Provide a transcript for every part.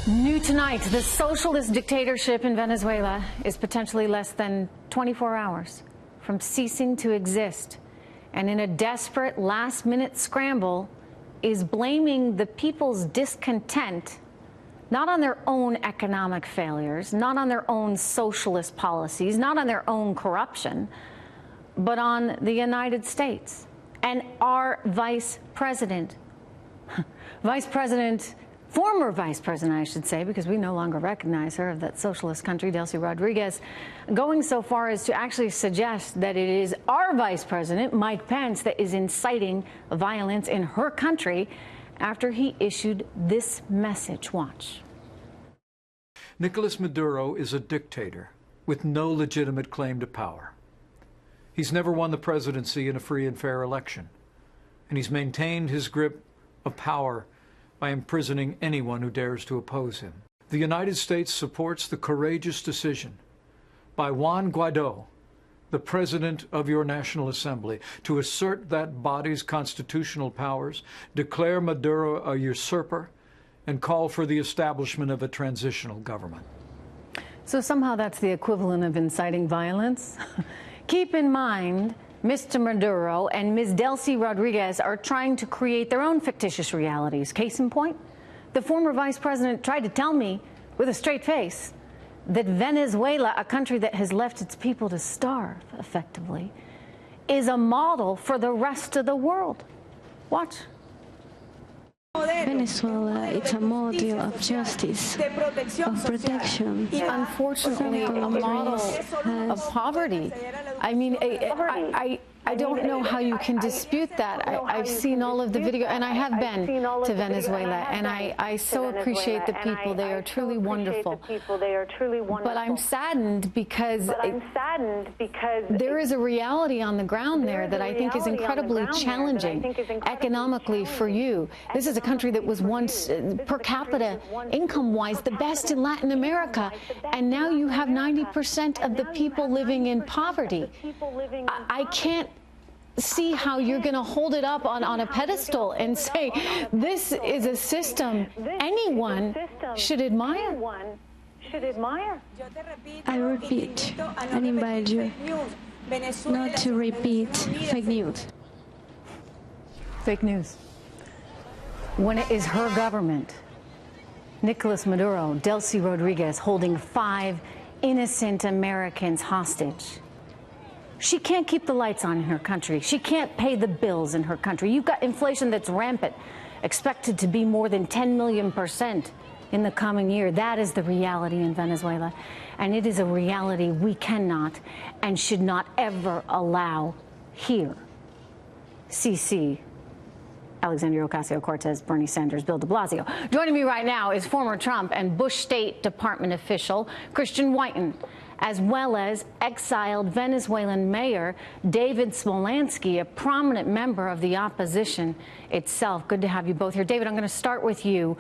New tonight, the socialist dictatorship in Venezuela is potentially less than 24 hours from ceasing to exist, and in a desperate last-minute scramble is blaming the people's discontent not on their own economic failures, not on their own socialist policies, not on their own corruption, but on the United States and our vice president. Former vice president, I should say, because we no longer recognize her, of that socialist country, Delcy Rodriguez, going so far as to actually suggest that it is our vice president, Mike Pence, that is inciting violence in her country after he issued this message. Watch. Nicolas Maduro is a dictator with no legitimate claim to power. He's never won the presidency in a free and fair election, and he's maintained his grip of power by imprisoning anyone who dares to oppose him. The United States supports the courageous decision by Juan Guaidó, the President of your National Assembly, to assert that body's constitutional powers, declare Maduro a usurper, and call for the establishment of a transitional government. So somehow that's the equivalent of inciting violence? Keep in mind, Mr. Maduro and Ms. Delcy Rodriguez are trying to create their own fictitious realities. Case in point, the former vice president tried to tell me with a straight face that Venezuela, a country that has left its people to starve effectively, is a model for the rest of the world. Watch. Venezuela, it's a model of justice, of protection. Unfortunately, a model of poverty. I mean, I don't know how you can dispute that. I've seen all of the video, and I have been to Venezuela, and I so appreciate the people. They are truly wonderful. But I'm saddened because there is a reality on the ground there that I think is incredibly challenging economically for you. This is a country that was once, per capita, income-wise, the best in Latin America, and now you have 90% of the people living in poverty. I can't see how you're going to hold it up on a pedestal and say this is a system anyone should admire. I repeat and invite you not to repeat fake news. Fake news. When it is her government, Nicolas Maduro, Delcy Rodriguez, holding 5 innocent Americans hostage. She can't keep the lights on in her country. She can't pay the bills in her country. You've got inflation that's rampant, expected to be more than 10 million% in the coming year. That is the reality in Venezuela. And it is a reality we cannot and should not ever allow here. CC, Alexandria Ocasio-Cortez, Bernie Sanders, Bill de Blasio. Joining me right now is former Trump and Bush State Department official Christian Whiten, as well as exiled Venezuelan mayor David Smolansky, a prominent member of the opposition itself. Good to have you both here. David, I'm going to start with you.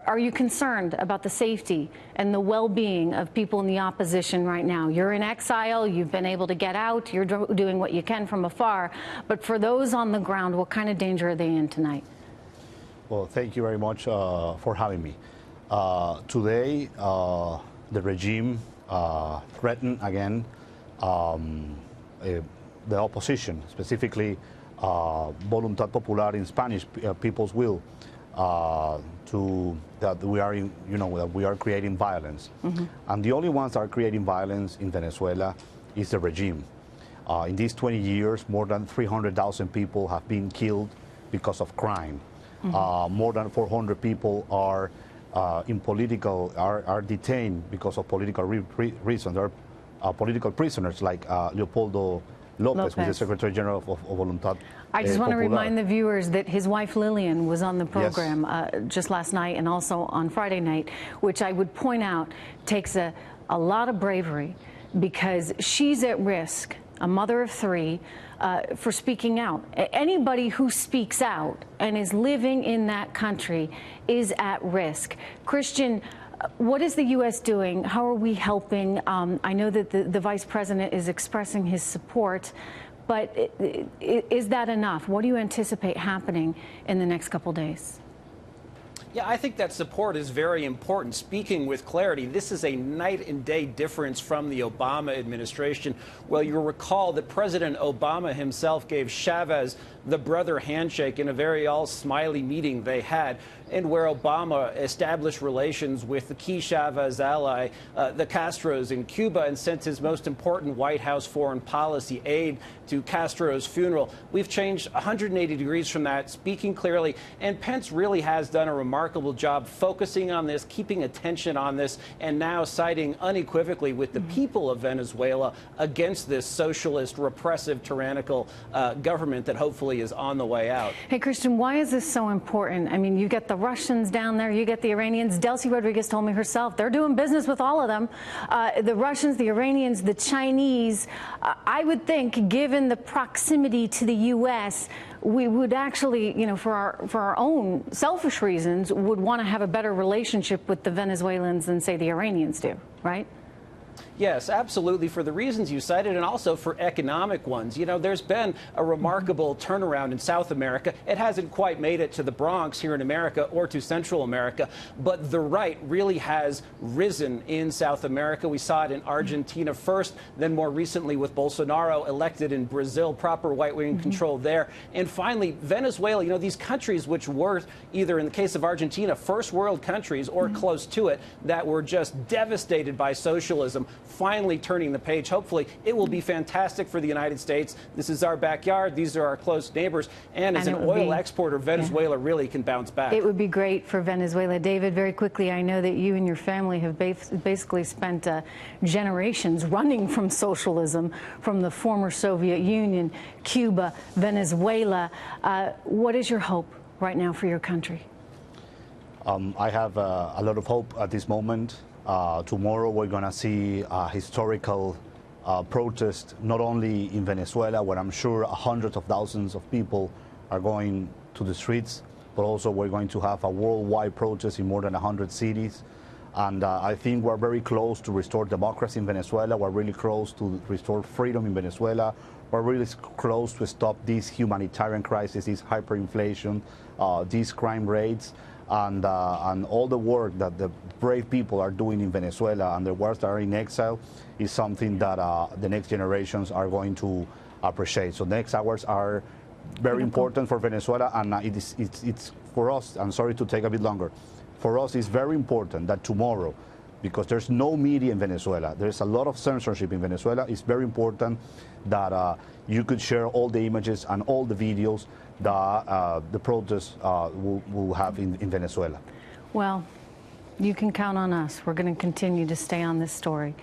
Are you concerned about the safety and the well-being of people in the opposition right now? You're in exile. You've been able to get out. You're doing what you can from afar. But for those on the ground, what kind of danger are they in tonight? Well, thank you very much for having me. Today, the regime threatened again the opposition, specifically Voluntad Popular in Spanish, People's Will, that we are creating violence. Mm-hmm. And the only ones that are creating violence in Venezuela is the regime. In these 20 years, more than 300,000 people have been killed because of crime. Mm-hmm. More than 400 people are are detained because of political reasons. There are political prisoners like Leopoldo Lopez, who is the Secretary General of Voluntad. I just want to remind the viewers that his wife Lillian was on the program just last night and also on Friday night, which I would point out takes a lot of bravery because she's at risk, a mother of 3, for speaking out. Anybody who speaks out and is living in that country is at risk. Christian, what is the U.S. doing? How are we helping? I know that the Vice President is expressing his support, but is that enough? What do you anticipate happening in the next couple days? Yeah, I think that support is very important. Speaking with clarity, this is a night and day difference from the Obama administration. Well, you'll recall that President Obama himself gave Chavez the brother handshake in a very all-smiley meeting they had, and where Obama established relations with the key Chavez ally, the Castros in Cuba, and sent his most important White House foreign policy aide to Castro's funeral. We've changed 180 degrees from that, speaking clearly, and Pence really has done a remarkable job focusing on this, keeping attention on this, and now siding unequivocally with the people of Venezuela against this socialist, repressive, tyrannical government that hopefully is on the way out. Hey, Christian, why is this so important? I mean, you get the Russians down there, you get the Iranians. Delcy Rodriguez told me herself they're doing business with all of them. The Russians, the Iranians, the Chinese. I would think, given the proximity to the U.S., we would actually, you know, for our own selfish reasons, would want to have a better relationship with the Venezuelans than, say, the Iranians do, right? Yes, absolutely, for the reasons you cited and also for economic ones. You know, there's been a remarkable turnaround in South America. It hasn't quite made it to the Bronx here in America or to Central America, but the right really has risen in South America. We saw it in Argentina first, then more recently with Bolsonaro elected in Brazil, proper right-wing control there. And finally, Venezuela, you know, these countries which were either, in the case of Argentina, first world countries or close to it, that were just devastated by socialism, finally turning the page. Hopefully, it will be fantastic for the United States. This is our backyard. These are our close neighbors. And as an oil exporter, Venezuela really can bounce back. It would be great for Venezuela. David, very quickly, I know that you and your family have basically spent generations running from socialism, from the former Soviet Union, Cuba, Venezuela. What is your hope right now for your country? I have a lot of hope at this moment. Tomorrow we're going to see a historical protest, not only in Venezuela, where I'm sure hundreds of thousands of people are going to the streets, but also we're going to have a worldwide protest in more than 100 cities. And I think we're very close to restore democracy in Venezuela. We're really close to restore freedom in Venezuela. We're really close to stop this humanitarian crisis, this hyperinflation, these crime rates. And all the work that the brave people are doing in Venezuela and the ones that are in exile is something that the next generations are going to appreciate. So next hours are very important for Venezuela, and it's for us, I'm sorry to take a bit longer, for us it's very important that tomorrow, because there's no media in Venezuela, there's a lot of censorship in Venezuela, it's very important that you could share all the images and all the videos that the protests will have in Venezuela. Well, you can count on us. We're going to continue to stay on this story.